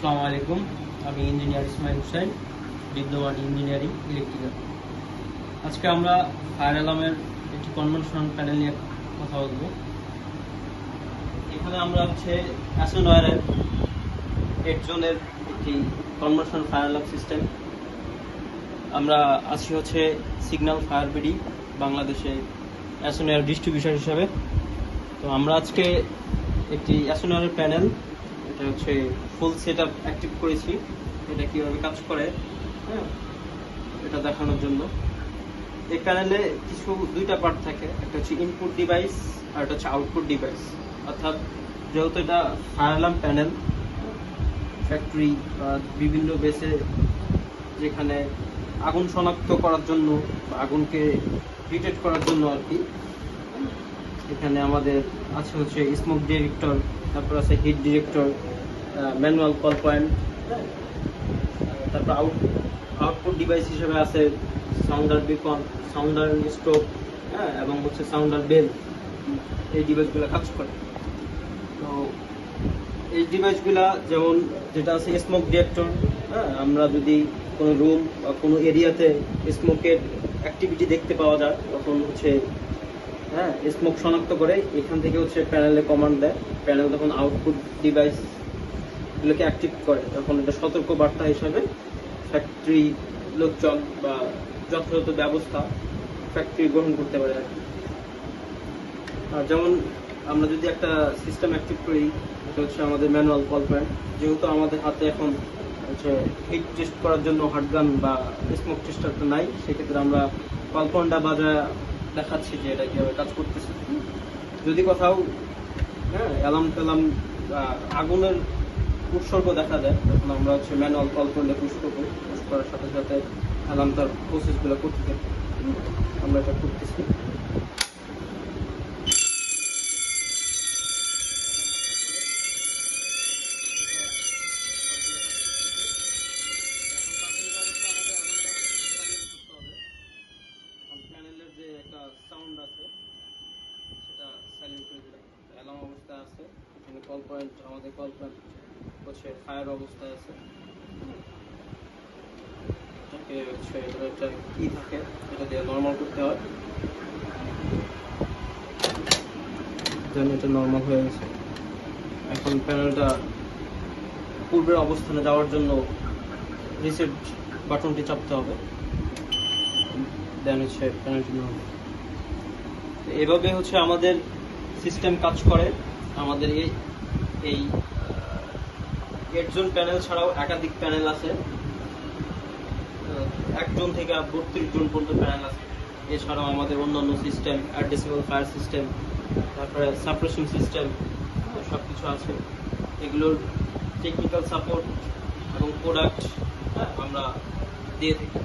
আসসালামু আলাইকুম। আমি ইঞ্জিনিয়ার ইসমাইল হোসেন, বিদ্যমান ইঞ্জিনিয়ারিং ইলেকট্রিক্যাল। আজকে আমরা ফায়ার অ্যালার্মের একটি কনভেনশনাল প্যানেল নিয়ে কথা বলবো। এখানে আমরা অ্যাসোনওয়্যারের 8 জনের একটি কনভেনশনাল ফায়ার অ্যালার্ম সিস্টেম। আমরা আছি সিগন্যাল ফায়ার বিডি বাংলাদেশে অ্যাসোনওয়্যার ডিস্ট্রিবিউশন হিসাবে। তো আমরা আজকে একটি অ্যাসোনওয়্যারের প্যানেল, এটা ফুল সেট আপ অ্যাক্টিভ করেছি। এটা কীভাবে কাজ করে এটা দেখানোর জন্য। এই প্যানেলে দুইটা পার্ট থাকে, একটা ইনপুট ডিভাইস আর একটা আউটপুট ডিভাইস। অর্থাৎ যেহেতু এটা ফায়ার অ্যালার্ম প্যানেল, ফ্যাক্টরি বা বিভিন্ন বেসে যেখানে আগুন শনাক্ত করার জন্য বা আগুনকে ডিটেক্ট করার জন্য আর কি, এখানে আমাদের আছে স্মোক ডিটেক্টর, তারপর আছে heat detector, manual call point, তারপর আউটপুট ডিভাইস হিসেবে আছে সাউন্ডার বিকন, সাউন্ডার স্ট্রোব, এবং সাউন্ডার বেল। এই ডিভাইসগুলো কাজ করে। তো এই ডিভাইসগুলা যেটা আছে স্মোক ডিটেক্টর, আমরা যদি কোনো রুম বা কোনো এরিয়াতে স্মোকের অ্যাক্টিভিটি দেখতে পাওয়া যায়, তখন স্মোক শনাক্ত করে এখান থেকে প্যানেলে কমান্ড দেয়। প্যানেল তখন আউটপুট ডিভাইস গুলোকে অ্যাক্টিভ করে, তখন এটা সতর্ক বার্তা হিসাবে ফ্যাক্টরি লোকজন বা যথাযথ ব্যবস্থা ফ্যাক্টরি গ্রহণ করতে পারে আর কি। আর যেমন আমরা যদি একটা সিস্টেম অ্যাক্টিভ করি, এটা আমাদের ম্যানুয়াল কল পয়েন্ট। যেহেতু আমাদের হাতে এখন হিট টেস্ট করার জন্য হার্ডগান বা স্মোক টেস্টারটা নাই, সেক্ষেত্রে আমরা কল পয়েন্টটা বাজায় দেখাচ্ছি যে এটা কীভাবে কাজ করতেছে। যদি কোথাও অ্যালার্ম ট্যালার্ম আগুনের উৎসর্গ দেখা যায়, তখন আমরা ম্যানুয়াল কল পয়েন্টে পুশ করবো। পুশ করার সাথে সাথে অ্যালার্ম তার প্রসেসগুলো করতে থাকবে। আমরা এটা করতেছি। প্যানেলের যে একটা সাউন্ড আছে সেটা সাইলেন্ট করে দিলাম, অ্যালার্ম অবস্থায় আছে। এখানে কল পয়েন্ট, আমাদের কল পয়েন্ট ফায়ার অবস্থায় আছে। এটা কি থাকে, এটা দিয়ে নর্মাল করতে হয়। এটা নর্মাল হয়ে গেছে। এখন প্যানেলটা পূর্বের অবস্থানে যাওয়ার জন্য রিসেট বাটনটি চাপতে হবে। দেন প্যানেলটি নর্মাল। এভাবে আমাদের সিস্টেম কাজ করে। আমাদের এই 8 জন প্যানেল ছাড়াও একাধিক প্যানেল আছে, 1 জন থেকে 32 জন পর্যন্ত প্যানেল আছে। এছাড়াও আমাদের অন্যান্য সিস্টেম, অ্যাড্রেসেবল ফায়ার সিস্টেম, তারপরে সাপ্রেশন সিস্টেম, সব কিছু আছে। এগুলোর টেকনিক্যাল সাপোর্ট এবং প্রোডাক্ট আমরা দিয়ে থাকি।